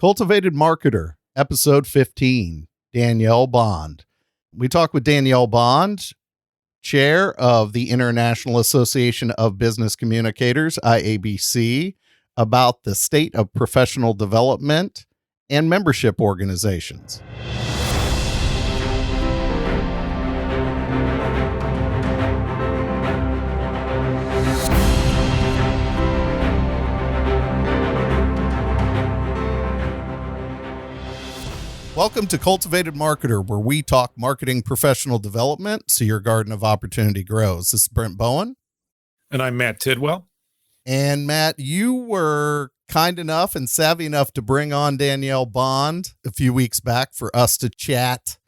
CultivatED Marketer, episode 15, Danielle Bond. We talk with Danielle Bond, chair of the International Association of Business Communicators, IABC, about the state of professional development and membership organizations. Welcome to CultivatED Marketer, where we talk marketing professional development so your garden of opportunity grows. This is Brent Bowen. And I'm Matt Tidwell. And Matt, you were kind enough and savvy enough to bring on Danielle Bond a few weeks back for us to chat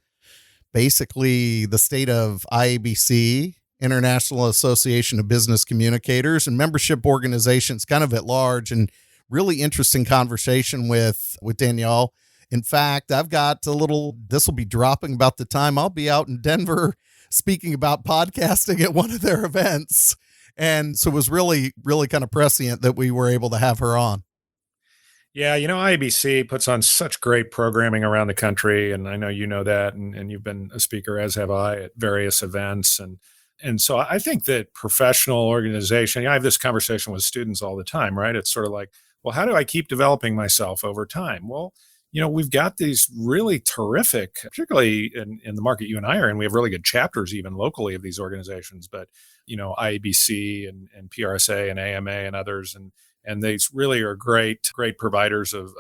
basically the state of IABC, International Association of Business Communicators, and membership organizations kind of at large, and really interesting conversation with Danielle. In fact, I've got this will be dropping about the time I'll be out in Denver speaking about podcasting at one of their events. And so it was really, really kind of prescient that we were able to have her on. Yeah, IABC puts on such great programming around the country. And I know you know that, and you've been a speaker, as have I, at various events. And so I think that professional organization, I have this conversation with students all the time, right? It's sort of like, well, how do I keep developing myself over time? Well, we've got these really terrific, particularly in the market you and I are in, we have really good chapters even locally of these organizations, but, IABC and PRSA and AMA and others. And they really are great providers of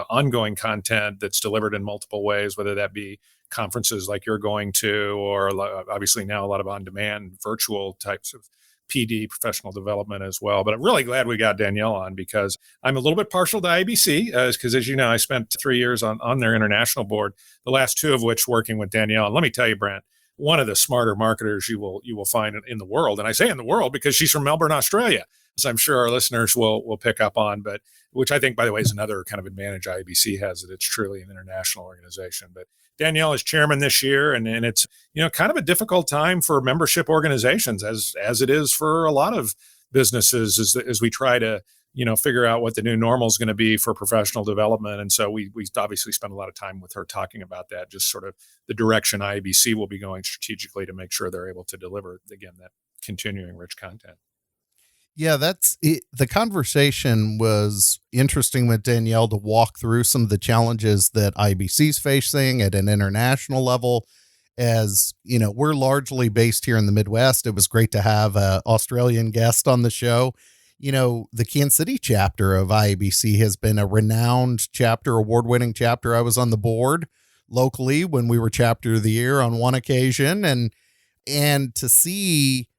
ongoing content that's delivered in multiple ways, whether that be conferences like you're going to, or obviously now a lot of on-demand virtual types of PD, professional development as well. But I'm really glad we got Danielle on, because I'm a little bit partial to IABC, because as you know, I spent 3 years on their international board, the last 2 of which working with Danielle. And let me tell you, Brent, one of the smarter marketers you will find in the world. And I say in the world because she's from Melbourne, Australia, as I'm sure our listeners will pick up on, but which I think, by the way, is another kind of advantage IABC has, that it's truly an international organization. But Danielle is chairman this year, and it's kind of a difficult time for membership organizations, as it is for a lot of businesses, as we try to figure out what the new normal is going to be for professional development. And so we obviously spend a lot of time with her talking about that, just sort of the direction IABC will be going strategically to make sure they're able to deliver, again, that continuing rich content. Yeah, that's it. The conversation was interesting with Danielle to walk through some of the challenges that IBC is facing at an international level. As we're largely based here in the Midwest. It was great to have an Australian guest on the show. The Kansas City chapter of IABC has been a renowned chapter, award-winning chapter. I was on the board locally when we were chapter of the year on one occasion, and to see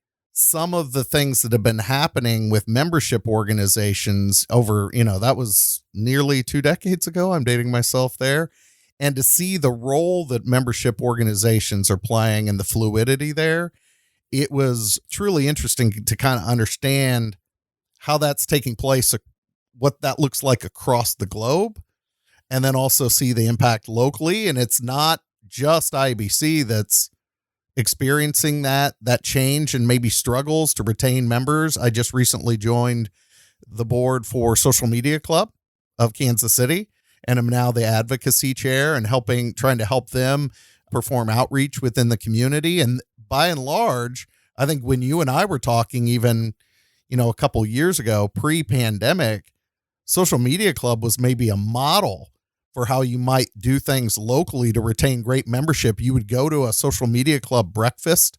some of the things that have been happening with membership organizations over, that was nearly 2 decades ago. I'm dating myself there. And to see the role that membership organizations are playing and the fluidity there, it was truly interesting to kind of understand how that's taking place, what that looks like across the globe, and then also see the impact locally. And it's not just IBC that's experiencing that change and maybe struggles to retain members. I just recently joined the board for Social Media Club of Kansas City, and I'm now the advocacy chair and trying to help them perform outreach within the community. And by and large, I think when you and I were talking even, a couple years ago, pre-pandemic, Social Media Club was maybe a model for how you might do things locally to retain great membership. You would go to a Social Media Club breakfast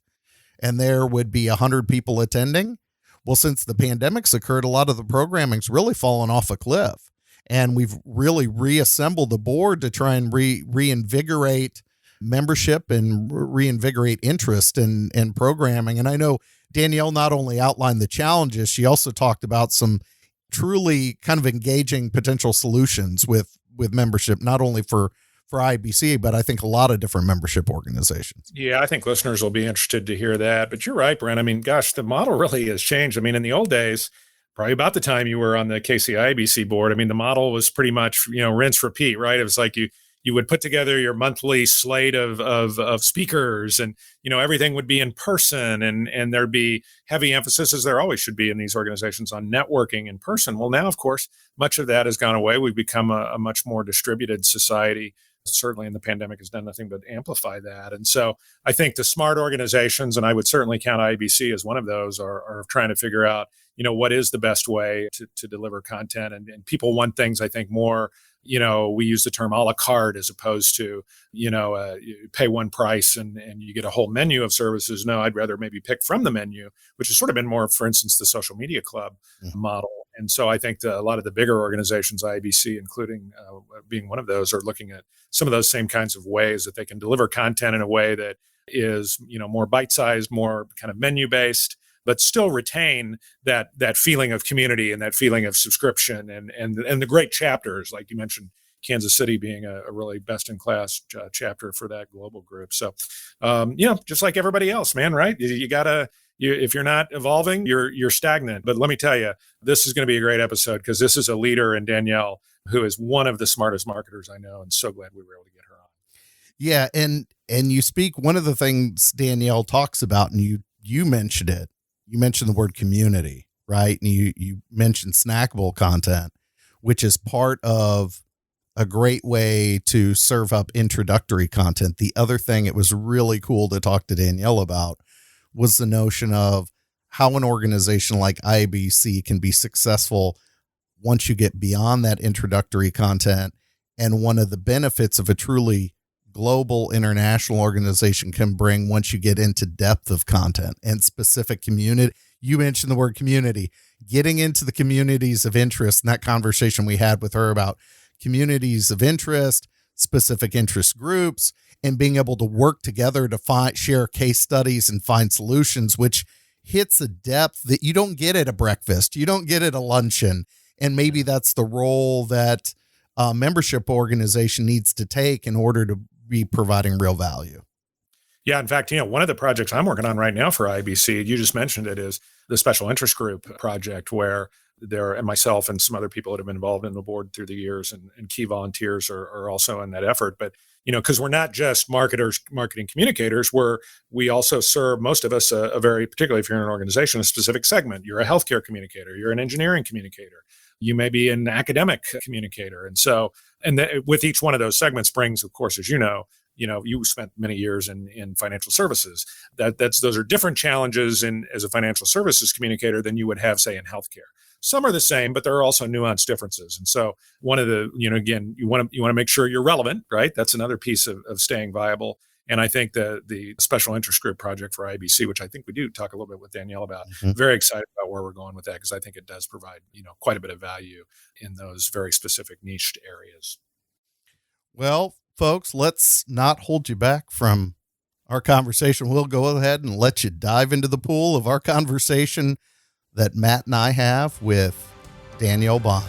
and there would be 100 people attending. Well, since the pandemic's occurred, a lot of the programming's really fallen off a cliff. And we've really reassembled the board to try and reinvigorate membership and reinvigorate interest in programming. And I know Danielle not only outlined the challenges, she also talked about some truly kind of engaging potential solutions with membership, not only for IBC, but I think a lot of different membership organizations. Yeah, I think listeners will be interested to hear that. But you're right, Brent. I mean, gosh, the model really has changed. I mean, in the old days, probably about the time you were on the KCIBC board, I mean, the model was pretty much, rinse, repeat, right? It was like you you would put together your monthly slate of speakers, and everything would be in person, and there'd be heavy emphasis, as there always should be in these organizations, on networking in person. Well, now, of course, much of that has gone away. We've become a much more distributed society. Certainly, and the pandemic has done nothing but amplify that. And so I think the smart organizations, and I would certainly count IABC as one of those, are trying to figure out, what is the best way to deliver content. And people want things, I think, more, we use the term a la carte as opposed to, you pay one price and you get a whole menu of services. No, I'd rather maybe pick from the menu, which has sort of been more, for instance, the social media club model. And so I think a lot of the bigger organizations, IABC, including being one of those, are looking at some of those same kinds of ways that they can deliver content in a way that is, more bite-sized, more kind of menu-based, but still retain that feeling of community and that feeling of subscription and the great chapters, like you mentioned, Kansas City being a really best-in-class chapter for that global group. So, just like everybody else, man, right? You gotta. If you're not evolving, you're stagnant. But let me tell you, this is going to be a great episode because this is a leader in Danielle, who is one of the smartest marketers I know, and so glad we were able to get her on. Yeah, and you speak, one of the things Danielle talks about, and you mentioned it. You mentioned the word community, right? And you mentioned snackable content, which is part of a great way to serve up introductory content. The other thing it was really cool to talk to Danielle about was the notion of how an organization like IABC can be successful once you get beyond that introductory content. And one of the benefits of a truly global international organization can bring once you get into depth of content and specific community. You mentioned the word community, getting into the communities of interest, and that conversation we had with her about communities of interest, specific interest groups, and being able to work together to share case studies and find solutions, which hits a depth that you don't get at a breakfast. You don't get at a luncheon. And maybe that's the role that a membership organization needs to take in order to be providing real value. Yeah, in fact, one of the projects I'm working on right now for IABC, you just mentioned it, is the special interest group project, where and myself and some other people that have been involved in the board through the years, and key volunteers are also in that effort. But because we're not just marketing communicators, we also serve, most of us, a very, particularly if you're in an organization, a specific segment. You're a healthcare communicator, you're an engineering communicator, you may be an academic communicator. And so, with each one of those segments brings, of course, as you spent many years in financial services. Those are different challenges as a financial services communicator than you would have, say, in healthcare. Some are the same, but there are also nuanced differences. And so one of the, again, you want to make sure you're relevant, right? That's another piece of staying viable. And I think the special interest group project for IABC, which I think we do talk a little bit with Danielle about, very excited about where we're going with that, because I think it does provide, quite a bit of value in those very specific niched areas. Well, folks, let's not hold you back from our conversation. We'll go ahead and let you dive into the pool of our conversation that Matt and I have with Danielle Bond.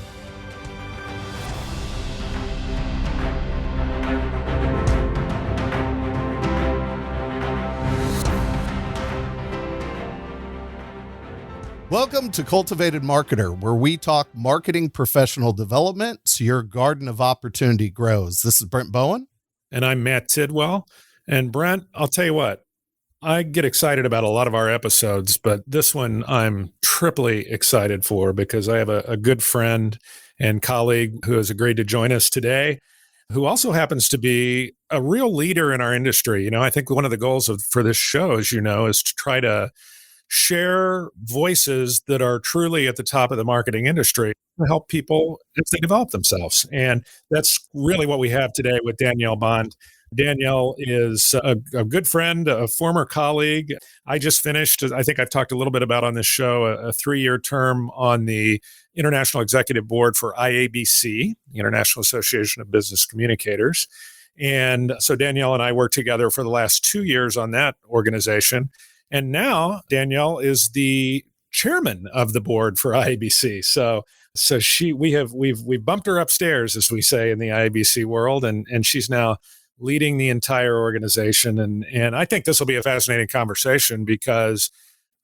Welcome to CultivatED Marketer, where we talk marketing professional development so your garden of opportunity grows. This is Brent Bowen. And I'm Matt Tidwell. And Brent, I'll tell you what, I get excited about a lot of our episodes, but this one I'm triply excited for because I have a good friend and colleague who has agreed to join us today, who also happens to be a real leader in our industry. I think one of the goals for this show, as you know, is to try to share voices that are truly at the top of the marketing industry to help people as they develop themselves. And that's really what we have today with Danielle Bond. Danielle is a good friend, a former colleague. I just finished, I think I've talked a little bit about on this show, a 3-year term on the International Executive Board for IABC, the International Association of Business Communicators. And so Danielle and I worked together for the last 2 years on that organization. And now Danielle is the chairman of the board for IABC. So we've bumped her upstairs, as we say in the IABC world, and she's now leading the entire organization. And I think this will be a fascinating conversation because,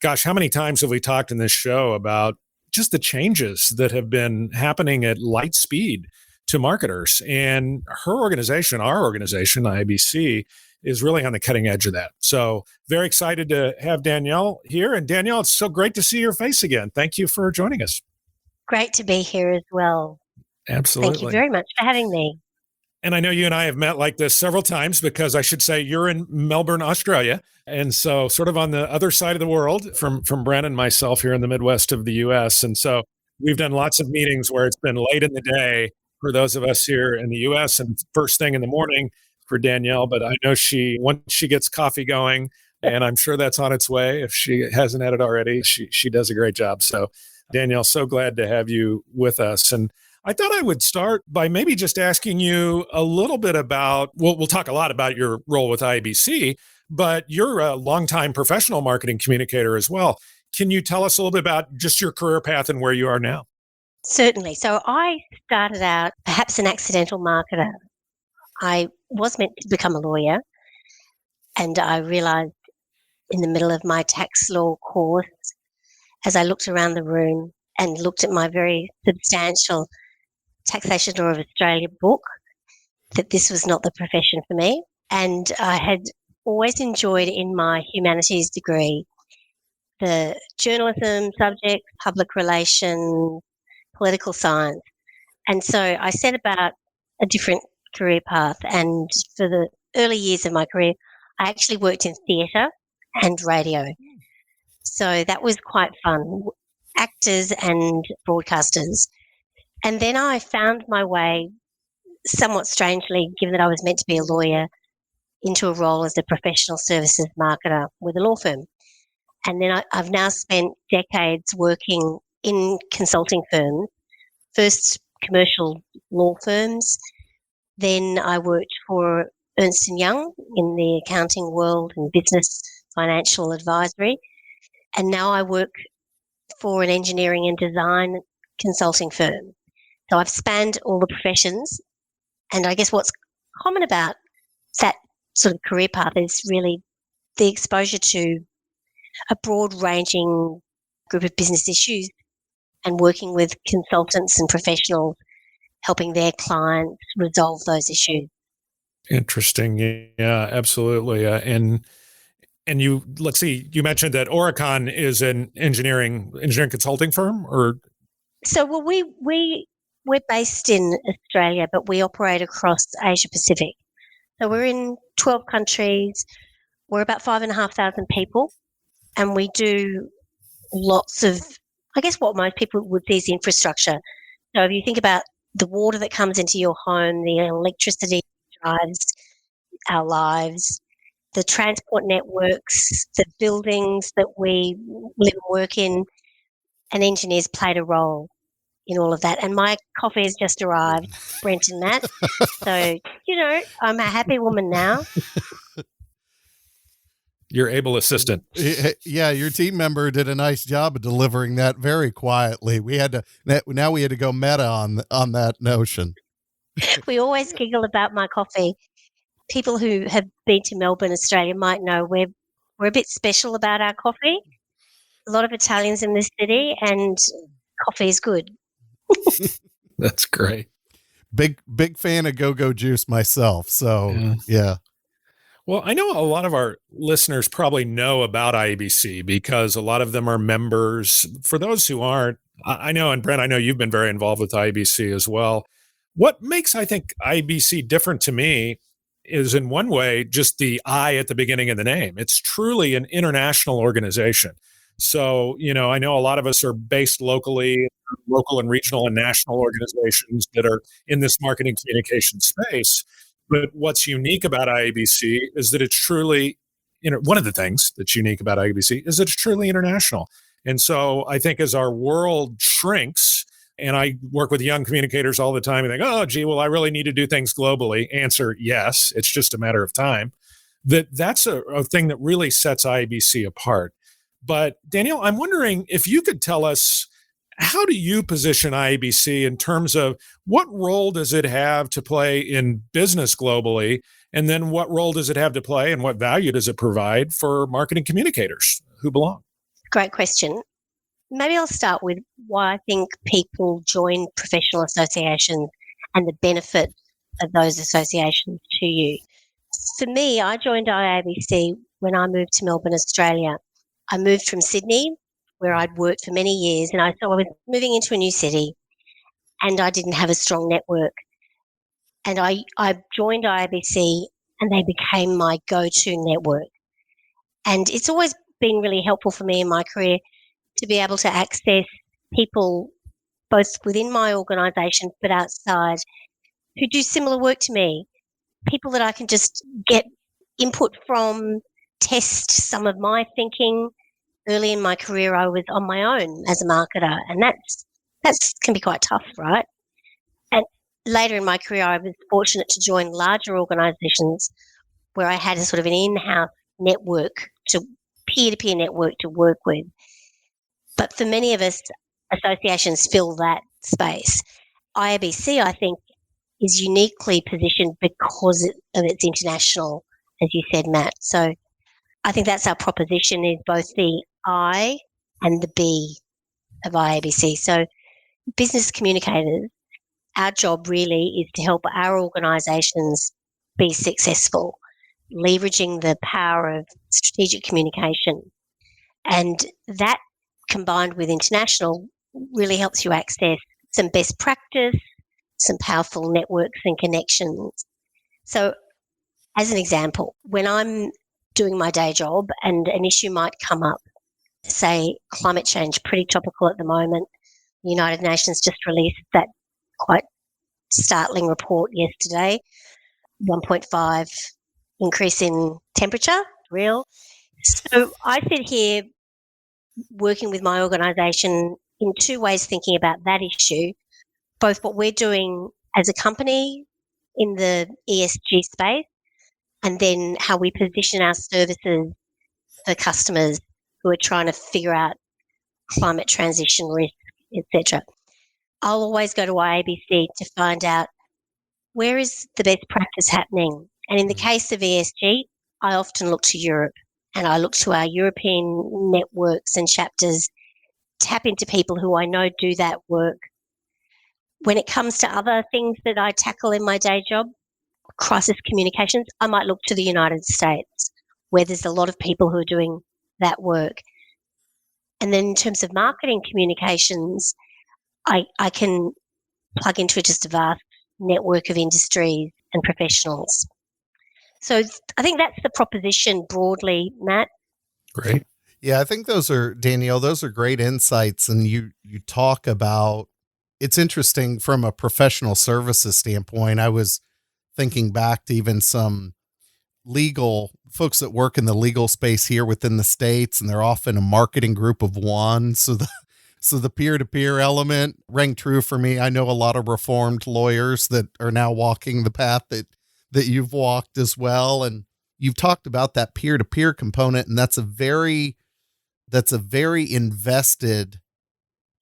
gosh, how many times have we talked in this show about just the changes that have been happening at light speed to marketers. And her organization, our organization, IABC, is really on the cutting edge of that. So very excited to have Danielle here. And Danielle, it's so great to see your face again. Thank you for joining us. Great to be here as well. Absolutely. Thank you very much for having me. And I know you and I have met like this several times, because I should say you're in Melbourne, Australia. And so sort of on the other side of the world from Brent and myself here in the Midwest of the US. And so we've done lots of meetings where it's been late in the day for those of us here in the US and first thing in the morning for Danielle. But I know once she gets coffee going, and I'm sure that's on its way if she hasn't had it already, she does a great job. So Danielle, so glad to have you with us. And I thought I would start by maybe just asking you a little bit about, we'll talk a lot about your role with IABC, but you're a longtime professional marketing communicator as well. Can you tell us a little bit about just your career path and where you are now? Certainly. So I started out perhaps an accidental marketer. I was meant to become a lawyer, and I realized in the middle of my tax law course, as I looked around the room and looked at my very substantial Taxation Law of Australia book, that this was not the profession for me. And I had always enjoyed in my humanities degree the journalism subject, public relations, political science. And so I set about a different career path. And for the early years of my career, I actually worked in theatre and radio. So that was quite fun, actors and broadcasters. And then I found my way, somewhat strangely, given that I was meant to be a lawyer, into a role as a professional services marketer with a law firm. And then I've now spent decades working in consulting firms, first commercial law firms. Then I worked for Ernst & Young in the accounting world and business financial advisory. And now I work for an engineering and design consulting firm. So I've spanned all the professions. And I guess what's common about that sort of career path is really the exposure to a broad-ranging group of business issues and working with consultants and professionals, helping their clients resolve those issues. Interesting. Yeah, absolutely. And you, let's see, you mentioned that Aurecon is an engineering consulting firm, or? So, well, we're based in Australia, but we operate across Asia Pacific. So we're in 12 countries. We're about 5,500 people, and we do lots of, I guess what most people would see is infrastructure. So if you think about the water that comes into your home, the electricity that drives our lives, the transport networks, the buildings that we live and work in, and engineers played a role in all of that. And my coffee has just arrived, Brent, and that. So, I'm a happy woman now. Your able assistant. Yeah, your team member did a nice job of delivering that very quietly. We had to go meta on that notion. We always giggle about my coffee. People who have been to Melbourne, Australia might know we're a bit special about our coffee. A lot of Italians in this city, and coffee is good. That's great. Big fan of go-go juice myself. So yeah. Well, I know a lot of our listeners probably know about IABC because a lot of them are members. For those who aren't, I know, and Brent, I know you've been very involved with IABC as well. What makes, I think, IABC different to me is, in one way, just the I at the beginning of the name. It's truly an international organization. So, I know a lot of us are based locally, local and regional and national organizations that are in this marketing communication space. But what's unique about IABC is that it's truly, one of the things that's unique about IABC is that it's truly international. And so I think as our world shrinks, and I work with young communicators all the time and think, oh, gee, well, I really need to do things globally. Answer, yes, it's just a matter of time. That's a thing that really sets IABC apart. But Danielle, I'm wondering if you could tell us, how do you position IABC in terms of what role does it have to play in business globally? And then what role does it have to play and what value does it provide for marketing communicators who belong? Great question. Maybe I'll start with why I think people join professional associations and the benefit of those associations to you. For me, I joined IABC when I moved to Melbourne, Australia. I moved from Sydney, where I'd worked for many years, and so I was moving into a new city, and I didn't have a strong network. And I joined IABC, and they became my go-to network. And it's always been really helpful for me in my career to be able to access people both within my organisation but outside who do similar work to me, people that I can just get input from, test some of my thinking. Early in my career, I was on my own as a marketer, and that's can be quite tough, right? And later in my career, I was fortunate to join larger organisations where I had a sort of an in-house network, to peer-to-peer network to work with. But for many of us, associations fill that space. IABC, I think, is uniquely positioned because of its international, as you said, Matt. So I think that's our proposition, is both the I and the B of IABC. So business communicators, our job really is to help our organisations be successful, leveraging the power of strategic communication. And that, combined with international, really helps you access some best practice, some powerful networks and connections. So as an example, when I'm doing my day job and an issue might come up, say climate change, pretty topical at the moment. The United Nations just released that quite startling report yesterday, 1.5 increase in temperature, real. So I sit here working with my organisation in two ways, thinking about that issue, both what we're doing as a company in the ESG space, and then how we position our services for customers who are trying to figure out climate transition risk, etc. I'll always go to IABC to find out where is the best practice happening. And in the case of ESG, I often look to Europe, and I look to our European networks and chapters, tap into people who I know do that work. When it comes to other things that I tackle in my day job, crisis communications, I might look to the United States, where there's a lot of people who are doing that work. And then in terms of marketing communications, I can plug into just a vast network of industries and professionals. So I think that's the proposition broadly, Matt. Great. Yeah, I think Danielle, those are great insights. And you talk about, it's interesting from a professional services standpoint. I was thinking back to even some legal folks that work in the legal space here within the States, and they're often a marketing group of one. So the peer-to-peer element rang true for me. I know a lot of reformed lawyers that are now walking the path that you've walked as well. And you've talked about that peer-to-peer component, and that's a very invested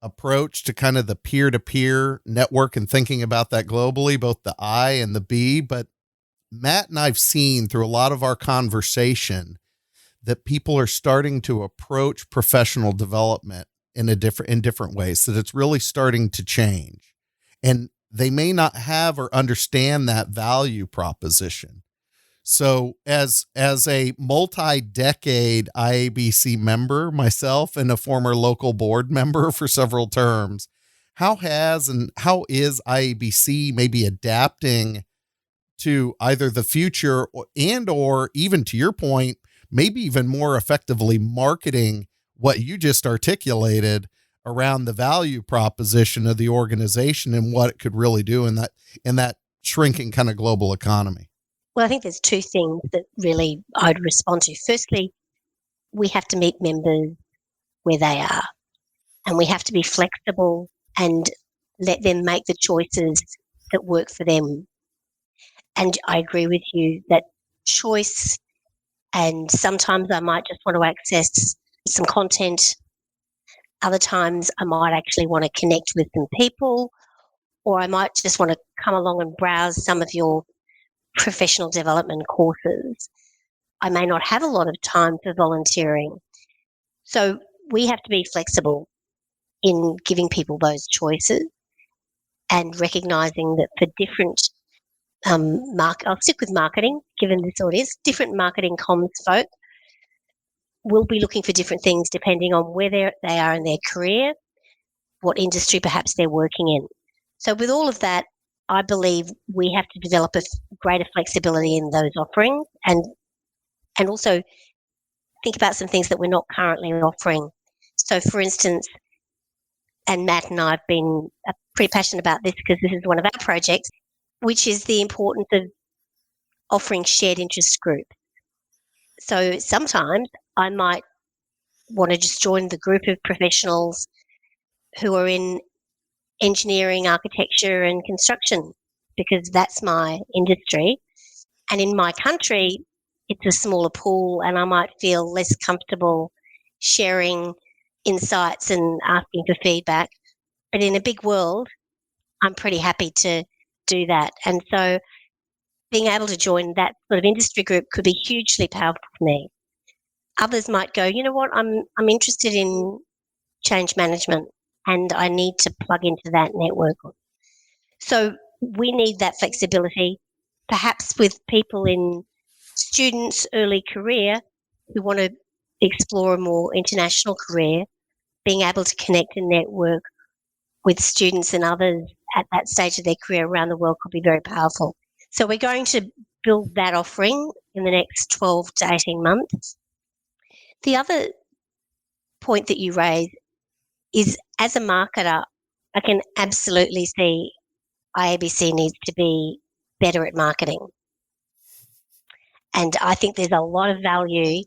approach to kind of the peer-to-peer network and thinking about that globally, both the I and the B. But Matt and I've seen through a lot of our conversation that people are starting to approach professional development in different ways, that it's really starting to change. And they may not have or understand that value proposition. So as a multi-decade IABC member myself and a former local board member for several terms, how is IABC maybe adapting to either the future or even, to your point, maybe even more effectively marketing what you just articulated around the value proposition of the organization and what it could really do in that shrinking kind of global economy? Well, I think there's two things that really I'd respond to. Firstly, we have to meet members where they are, and we have to be flexible and let them make the choices that work for them. And I agree with you that choice, and sometimes I might just want to access some content. Other times I might actually want to connect with some people, or I might just want to come along and browse some of your professional development courses. I may not have a lot of time for volunteering. So we have to be flexible in giving people those choices. and recognizing that for different I'll stick with marketing, given this all is, different marketing comms folk will be looking for different things depending on where they are in their career, what industry perhaps they're working in. So with all of that, I believe we have to develop a greater flexibility in those offerings and also think about some things that we're not currently offering. So for instance, and Matt and I have been pretty passionate about this because this is one of our projects, which is the importance of offering shared interest groups. So sometimes I might want to just join the group of professionals who are in engineering, architecture and construction because that's my industry. And in my country, it's a smaller pool and I might feel less comfortable sharing insights and asking for feedback. But in a big world, I'm pretty happy to do that. And so being able to join that sort of industry group could be hugely powerful for me. Others might go, you know what, I'm interested in change management and I need to plug into that network. So we need that flexibility, perhaps with people in students' early career who want to explore a more international career, being able to connect and network with students and others at that stage of their career around the world could be very powerful. So we're going to build that offering in the next 12 to 18 months. The other point that you raise is as a marketer, I can absolutely see IABC needs to be better at marketing. And I think there's a lot of value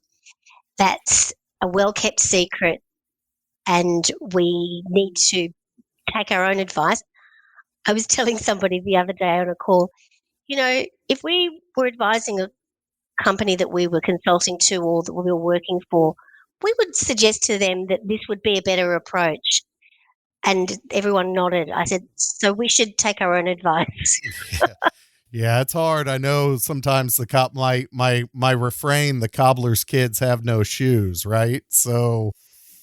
that's a well-kept secret and we need to take our own advice. I was telling somebody the other day on a call, if we were advising a company that we were consulting to or that we were working for, we would suggest to them that this would be a better approach. And everyone nodded. I said, so we should take our own advice. Yeah, it's hard. I know sometimes my refrain, the cobbler's kids have no shoes, right? So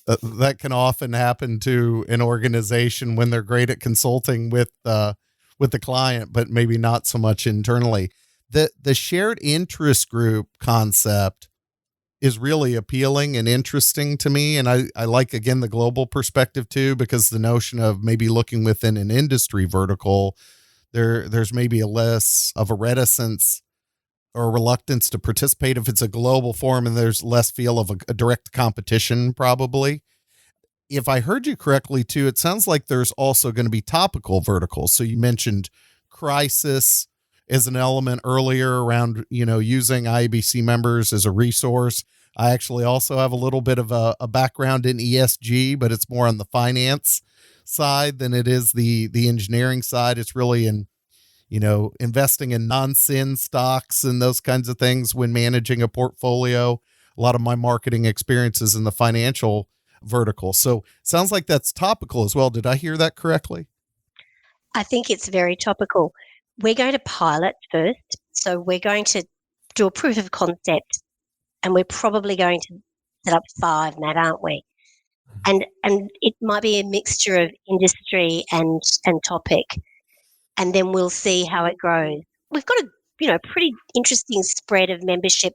that can often happen to an organization when they're great at consulting with the client, but maybe not so much internally. The shared interest group concept is really appealing and interesting to me. And I like, again, the global perspective too, because the notion of maybe looking within an industry vertical, there's maybe a less of a reticence or reluctance to participate if it's a global forum and there's less feel of a direct competition probably. If I heard you correctly too, it sounds like there's also going to be topical verticals. So you mentioned crisis as an element earlier around, using IABC members as a resource. I actually also have a little bit of a background in ESG, but it's more on the finance side than it is the engineering side. It's really in, investing in non-sin stocks and those kinds of things when managing a portfolio. A lot of my marketing experiences in the financial vertical. So sounds like that's topical as well. Did I hear that correctly? I think it's very topical. We're going to pilot first. So we're going to do a proof of concept and we're probably going to set up 5, Matt, aren't we? And it might be a mixture of industry and topic. And then we'll see how it grows. We've got a pretty interesting spread of membership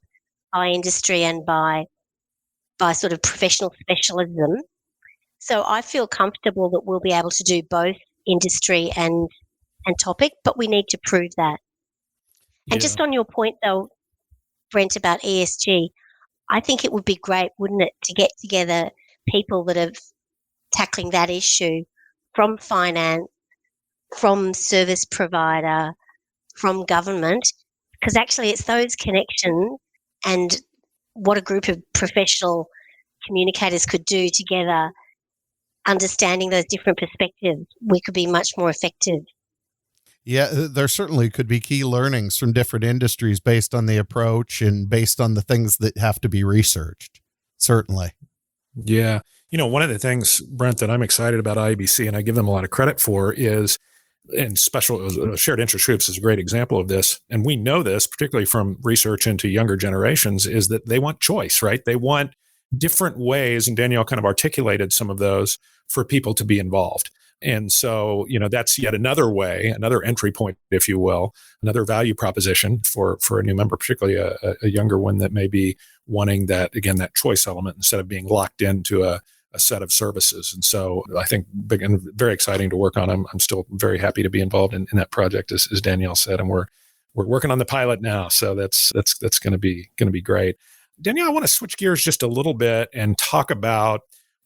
by industry and by sort of professional specialism. So I feel comfortable that we'll be able to do both industry and topic, but we need to prove that. Yeah. And just on your point though, Brent, about ESG, I think it would be great, wouldn't it, to get together people that are tackling that issue from finance, from service provider, from government, because actually it's those connections and what a group of professional communicators could do together, understanding those different perspectives, we could be much more effective. Yeah, there certainly could be key learnings from different industries based on the approach and based on the things that have to be researched. Certainly. Yeah. One of the things, Brent, that I'm excited about IABC, and I give them a lot of credit for, is, and special shared interest groups is a great example of this. And we know this, particularly from research into younger generations, is that they want choice, right? They want different ways, and Danielle kind of articulated some of those, for people to be involved. And so, that's yet another way, another entry point, if you will, another value proposition for a new member, particularly a younger one that may be wanting that, again, that choice element instead of being locked into a set of services. And so I think big and very exciting to work on. I'm still very happy to be involved in that project, as Danielle said, and we're working on the pilot now. So that's going to be great. Danielle, I want to switch gears just a little bit and talk about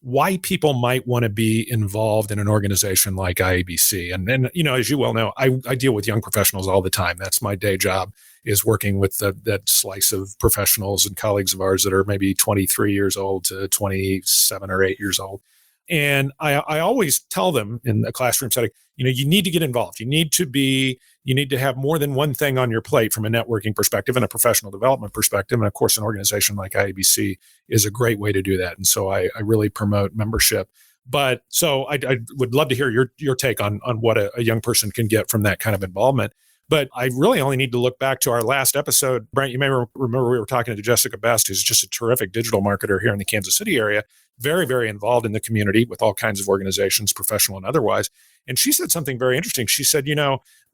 why people might want to be involved in an organization like IABC. And as you well know, I deal with young professionals all the time. That's my day job, is working with that slice of professionals and colleagues of ours that are maybe 23 years old to 27 or 8 years old. And I always tell them in a classroom setting, you need to get involved. You need to have more than one thing on your plate from a networking perspective and a professional development perspective. And of course, an organization like IABC is a great way to do that. And so I really promote membership. But so I would love to hear your take on what a young person can get from that kind of involvement. But I really only need to look back to our last episode. Brent, you may remember we were talking to Jessica Best, who's just a terrific digital marketer here in the Kansas City area, very, very involved in the community with all kinds of organizations, professional and otherwise. And she said something very interesting. She said,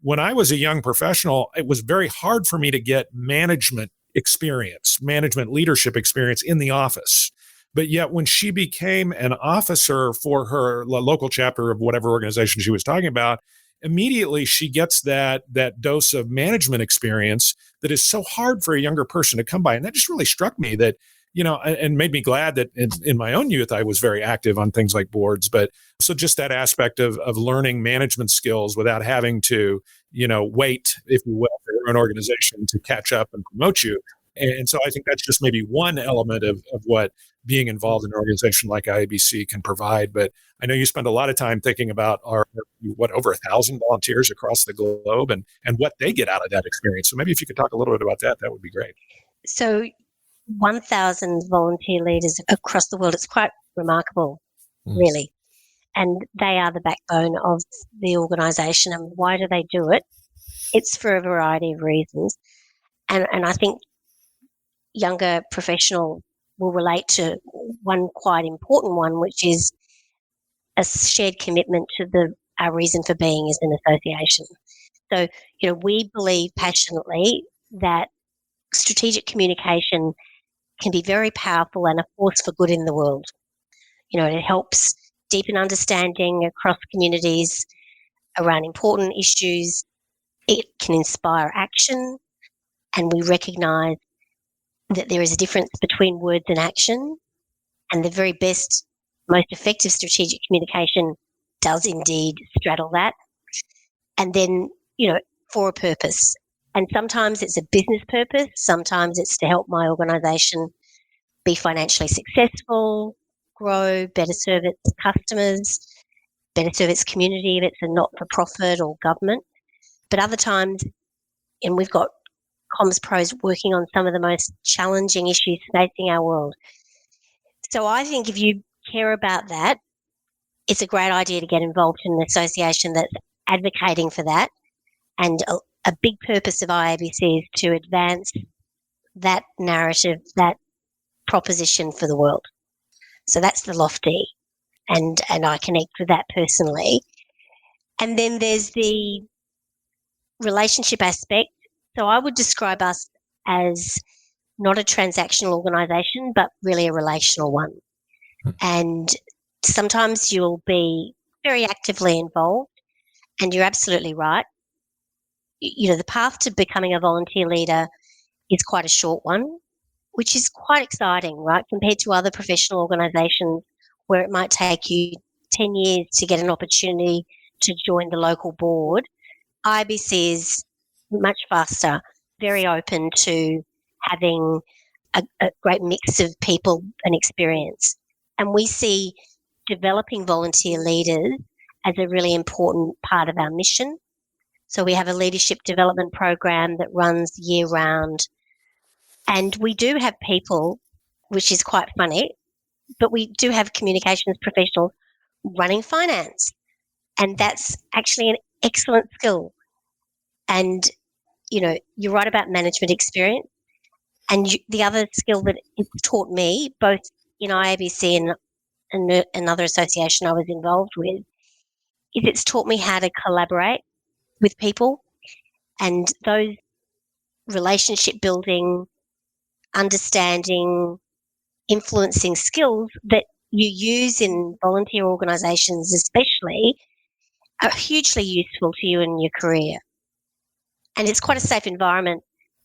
when I was a young professional, it was very hard for me to get management experience, management leadership experience in the office. But yet when she became an officer for her local chapter of whatever organization she was talking about, immediately she gets that dose of management experience that is so hard for a younger person to come by. And that just really struck me that, and made me glad that in my own youth, I was very active on things like boards. But so just that aspect of learning management skills without having to, wait, if you will, for your own organization to catch up and promote you. And so I think that's just maybe one element of what being involved in an organization like IABC can provide. But I know you spend a lot of time thinking about our over 1,000 volunteers across the globe and what they get out of that experience. So maybe if you could talk a little bit about that would be great. So 1,000 volunteer leaders across the world, it's quite remarkable, really. And they are the backbone of the organisation. And why do they do it? It's for a variety of reasons. And I think younger professionals will relate to one quite important one, which is a shared commitment to our reason for being as an association. So, we believe passionately that strategic communication can be very powerful and a force for good in the world. It helps deepen understanding across communities around important issues. It can inspire action, and we recognise that there is a difference between words and action, and the very best, most effective strategic communication does indeed straddle that. And then, for a purpose. And sometimes it's a business purpose. Sometimes it's to help my organisation be financially successful, grow, better serve its customers, better serve its community if it's a not-for-profit or government. But other times, and we've got comms pros working on some of the most challenging issues facing our world. So I think if you care about that, it's a great idea to get involved in an association that's advocating for that. And a big purpose of IABC is to advance that narrative, that proposition for the world. So that's the lofty, and I connect with that personally. And then there's the relationship aspect. So I would describe us as not a transactional organisation, but really a relational one. And sometimes you'll be very actively involved, and you're absolutely right. The path to becoming a volunteer leader is quite a short one, which is quite exciting, right? Compared to other professional organisations where it might take you 10 years to get an opportunity to join the local board. IABC is much faster, very open to having a great mix of people and experience. And we see developing volunteer leaders as a really important part of our mission. So we have a leadership development program that runs year round. And we do have people, which is quite funny, but we do have communications professionals running finance. And that's actually an excellent skill. And, you're right about management experience. And the other skill that it's taught me, both in IABC and another association I was involved with, is it's taught me how to collaborate with people, and those relationship building, understanding, influencing skills that you use in volunteer organisations especially are hugely useful to you in your career. And it's quite a safe environment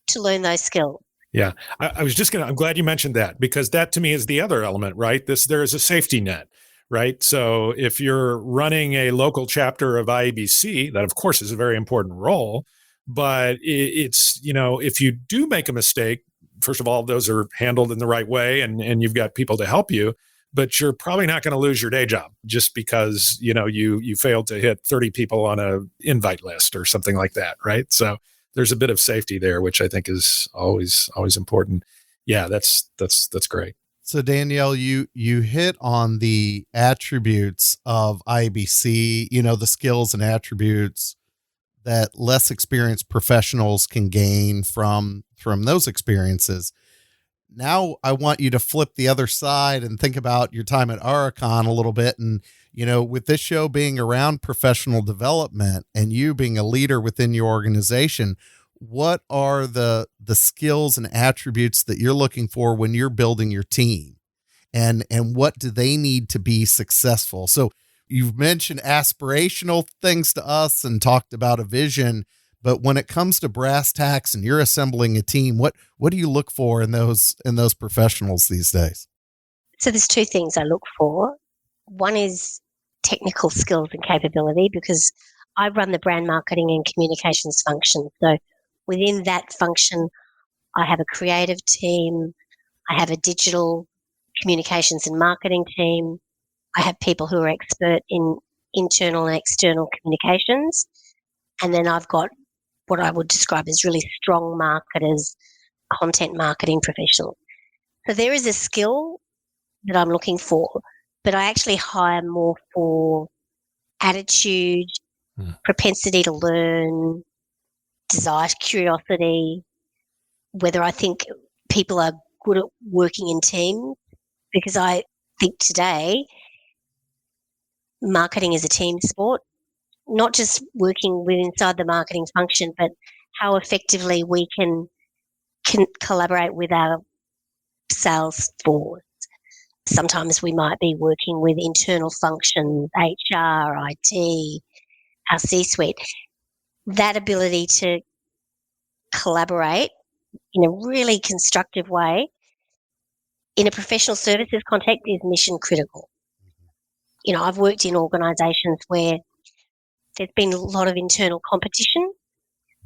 to learn those skills. Yeah, I'm glad you mentioned that, because that to me is the other element, right? There is a safety net, right? So if you're running a local chapter of IABC, that of course is a very important role, but it's, if you do make a mistake, first of all, those are handled in the right way, and you've got people to help you, but you're probably not going to lose your day job just because, you failed to hit 30 people on a invite list or something like that, right? So there's a bit of safety there, which I think is always important. Yeah, that's great. So Danielle, you hit on the attributes of IABC, the skills and attributes that less experienced professionals can gain from those experiences. Now I want you to flip the other side and think about your time at Aurecon a little bit. And, with this show being around professional development and you being a leader within your organization, what are the skills and attributes that you're looking for when you're building your team? And what do they need to be successful? So you've mentioned aspirational things to us and talked about a vision, but when it comes to brass tacks and you're assembling a team, what do you look for in those professionals these days? So there's two things I look for. One is technical skills and capability, because I run the brand marketing and communications function. So within that function, I have a creative team, I have a digital communications and marketing team, I have people who are expert in internal and external communications, and then I've got what I would describe as really strong marketers, content marketing professionals. So there is a skill that I'm looking for, but I actually hire more for attitude, propensity to learn, desire, curiosity, whether I think people are good at working in teams, because I think today marketing is a team sport, not just working with inside the marketing function, but how effectively we can collaborate with our sales force. Sometimes we might be working with internal functions, HR, IT, our C-suite. That ability to collaborate in a really constructive way in a professional services context is mission critical. I've worked in organisations where there's been a lot of internal competition,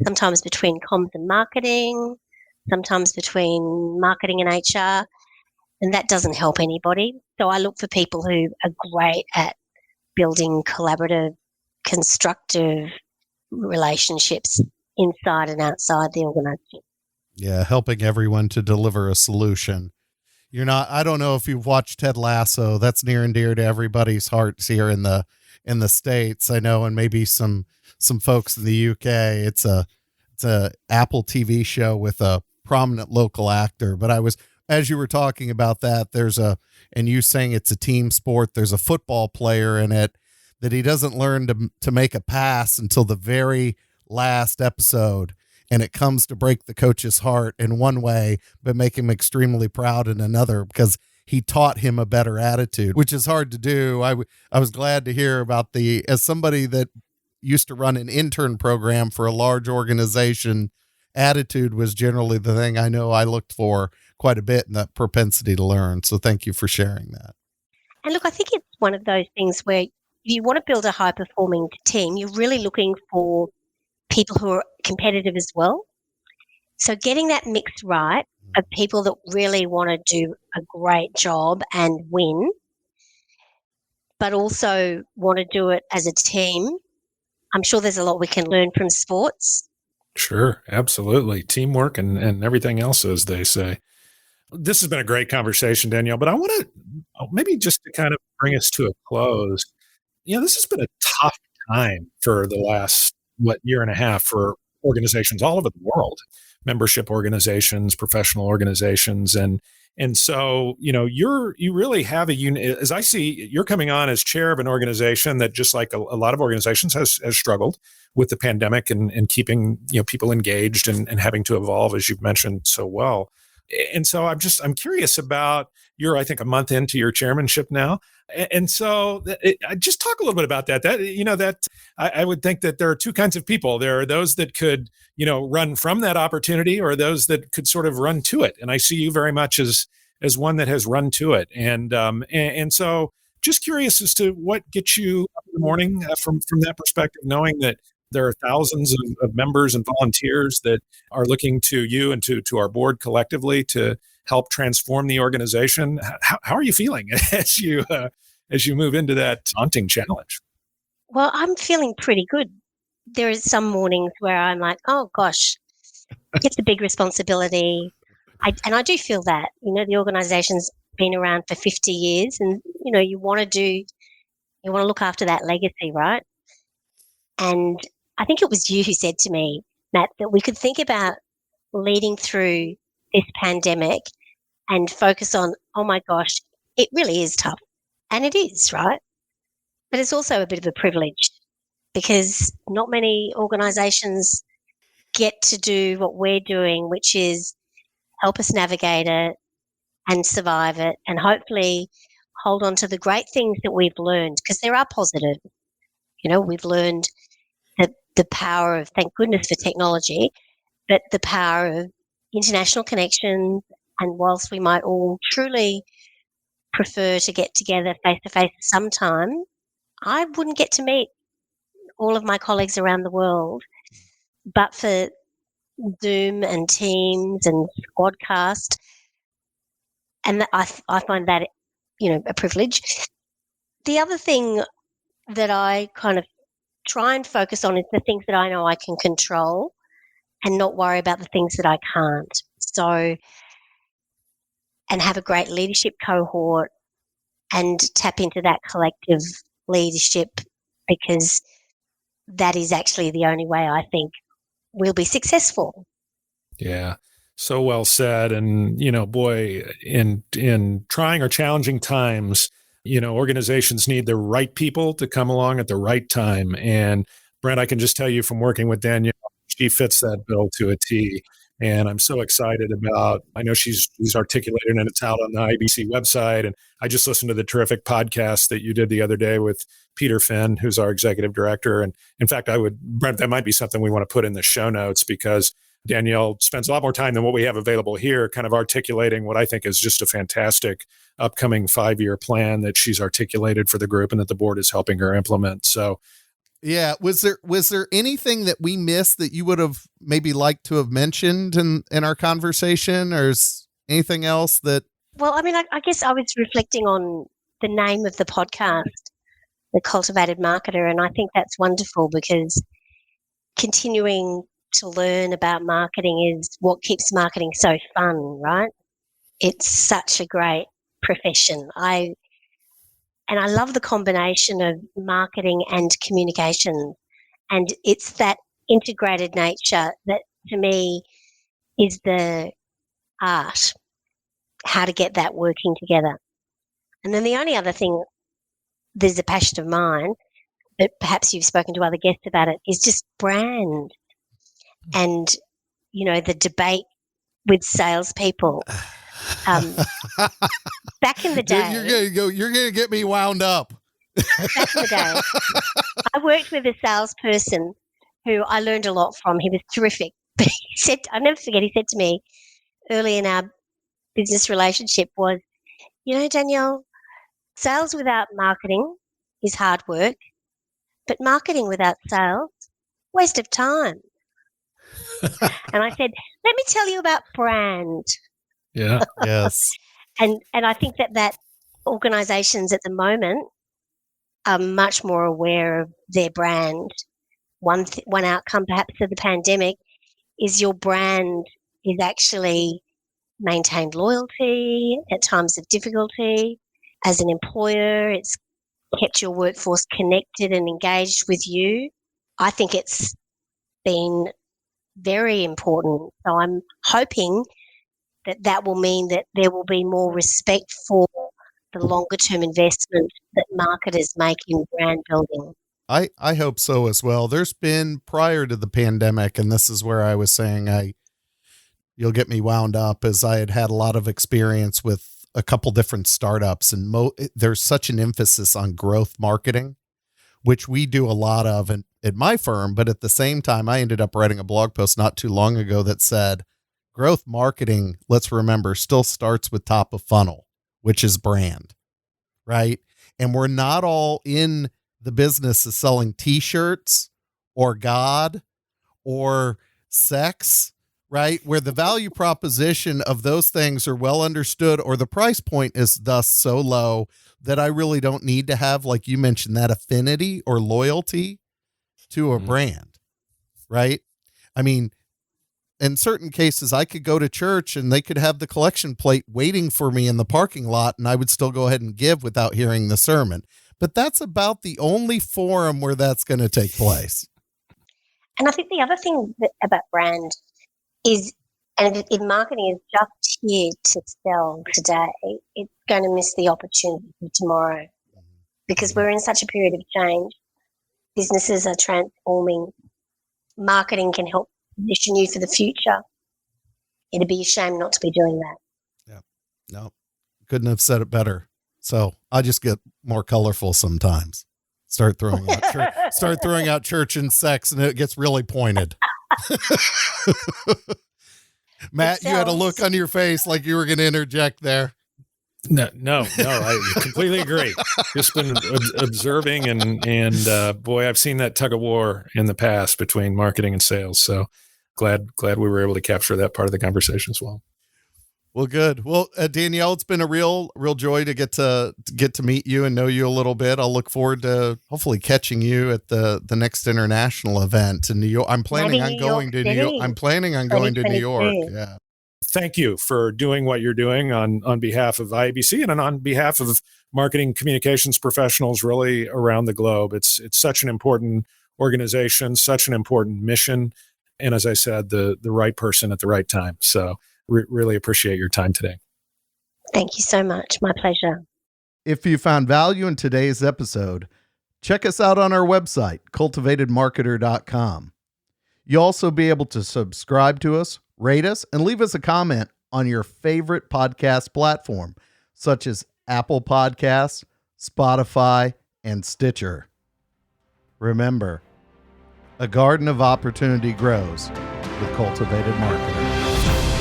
sometimes between comms and marketing, sometimes between marketing and HR, and that doesn't help anybody. So I look for people who are great at building collaborative, constructive relationships inside and outside the organisation. Yeah, helping everyone to deliver a solution. I don't know if you've watched Ted Lasso. That's near and dear to everybody's hearts here in the States, I know, and maybe some folks in the UK. It's a Apple TV show with a prominent local actor. But as you were talking about that, and you saying it's a team sport, there's a football player in it that he doesn't learn to make a pass until the very last episode. And it comes to break the coach's heart in one way, but make him extremely proud in another, because he taught him a better attitude, which is hard to do. I was glad to hear about as somebody that used to run an intern program for a large organization, attitude was generally the thing I know I looked for quite a bit, in that propensity to learn. So thank you for sharing that. And look, I think it's one of those things where if you want to build a high performing team, you're really looking for people who are competitive as well. So getting that mix right of people that really want to do a great job and win, but also want to do it as a team. I'm sure there's a lot we can learn from sports. Sure, absolutely. Teamwork and everything else, as they say. This has been a great conversation, Danielle, but I want to maybe just to kind of bring us to a close. This has been a tough time for the last, year and a half for organizations all over the world, membership organizations, professional organizations. And And so, you really have as I see, you're coming on as chair of an organization that, just like a lot of organizations, has struggled with the pandemic and keeping, people engaged and having to evolve, as you've mentioned so well. And so I'm curious about, you're, I think, a month into your chairmanship now. And so I just talk a little bit about that. That I would think that there are two kinds of people. There are those that could, run from that opportunity, or those that could sort of run to it. And I see you very much as one that has run to it. And so just curious as to what gets you up in the morning from that perspective, knowing that there are thousands of members and volunteers that are looking to you and to our board collectively to help transform the organization. How are you feeling as you move into that daunting challenge? Well, I'm feeling pretty good. There are some mornings where I'm like, oh gosh, it's a big responsibility. I do feel that, the organization's been around for 50 years and, you want to look after that legacy, right? And I think it was you who said to me, Matt, that we could think about leading through this pandemic and focus on, oh my gosh, it really is tough. And it is, right? But it's also a bit of a privilege, because not many organizations get to do what we're doing, which is help us navigate it and survive it, and hopefully hold on to the great things that we've learned, because there are positives. We've learned the power of, thank goodness for technology, but the power of international connections. And whilst we might all truly prefer to get together face to face sometime, I wouldn't get to meet all of my colleagues around the world, but for Zoom and Teams and Squadcast. And I find that, a privilege. The other thing that I kind of try and focus on is the things that I know I can control, and not worry about the things that I can't. So, and have a great leadership cohort and tap into that collective leadership, because that is actually the only way I think we'll be successful. Yeah. So well said. And, boy, in trying or challenging times, organizations need the right people to come along at the right time. And Brent, I can just tell you from working with Danielle, she fits that bill to a T. And I'm so excited about, I know she's articulated, and it's out on the IABC website. And I just listened to the terrific podcast that you did the other day with Peter Finn, who's our executive director. And in fact, Brent, that might be something we want to put in the show notes, because Danielle spends a lot more time than what we have available here, kind of articulating what I think is just a fantastic upcoming 5-year plan that she's articulated for the group and that the board is helping her implement. So, yeah. Was there anything that we missed that you would have maybe liked to have mentioned in our conversation, or is anything else that? Well, I mean, I guess I was reflecting on the name of the podcast, the CultivatED Marketer. And I think that's wonderful, because continuing to learn about marketing is what keeps marketing so fun, right? It's such a great profession. I love the combination of marketing and communication, and it's that integrated nature that, to me, is the art, how to get that working together. And then the only other thing, there's a passion of mine, but perhaps you've spoken to other guests about it, is just brand. And, the debate with salespeople. Back in the day, You're gonna get me wound up. Back in the day, I worked with a salesperson who I learned a lot from. He was terrific. But he said, I'll never forget, he said to me early in our business relationship was, Danielle, sales without marketing is hard work, but marketing without sales, waste of time. And I said, let me tell you about brand. Yeah. Yes. And I think that organizations at the moment are much more aware of their brand. One outcome perhaps of the pandemic is your brand is actually maintained loyalty at times of difficulty. As an employer, it's kept your workforce connected and engaged with you. I think it's been very important. So I'm hoping that will mean that there will be more respect for the longer term investment that marketers make in brand building. I hope so as well. There's been, prior to the pandemic, and this is where I was saying you'll get me wound up, as I had a lot of experience with a couple different startups, and there's such an emphasis on growth marketing, which we do a lot of at my firm. But at the same time, I ended up writing a blog post not too long ago that said growth marketing, let's remember, still starts with top of funnel, which is brand, right? And we're not all in the business of selling t-shirts or God or sex, right? Where the value proposition of those things are well understood, or the price point is thus so low that I really don't need to have, like you mentioned, that affinity or loyalty to a brand, right? I mean, in certain cases, I could go to church and they could have the collection plate waiting for me in the parking lot, and I would still go ahead and give without hearing the sermon. But that's about the only forum where that's going to take place. And I think the other thing about brand is, and if marketing is just here to sell today, it's going to miss the opportunity for tomorrow, because we're in such a period of change. Businesses are transforming. Marketing can help position you for the future. It'd be a shame not to be doing that. Yeah, no, couldn't have said it better. So I just get more colorful sometimes. Start throwing out church and sex, and it gets really pointed. Matt, you had a look on your face like you were going to interject there. No, I completely agree. Just been observing, and boy, I've seen that tug of war in the past between marketing and sales. So glad we were able to capture that part of the conversation as well. Well, good. Well, Danielle, it's been a real joy to get to meet you and know you a little bit. I'll look forward to hopefully catching you at the next international event in New York. I'm planning on going to New York. Yeah. Thank you for doing what you're doing on behalf of IABC and on behalf of marketing communications professionals really around the globe. It's such an important organization, such an important mission, and as I said, the right person at the right time. So really appreciate your time today. Thank you so much. My pleasure. If you found value in today's episode, check us out on our website, CultivatedMarketer.com. You'll also be able to subscribe to us, rate us, and leave us a comment on your favorite podcast platform, such as Apple Podcasts, Spotify, and Stitcher. Remember, a garden of opportunity grows with Cultivated Marketer.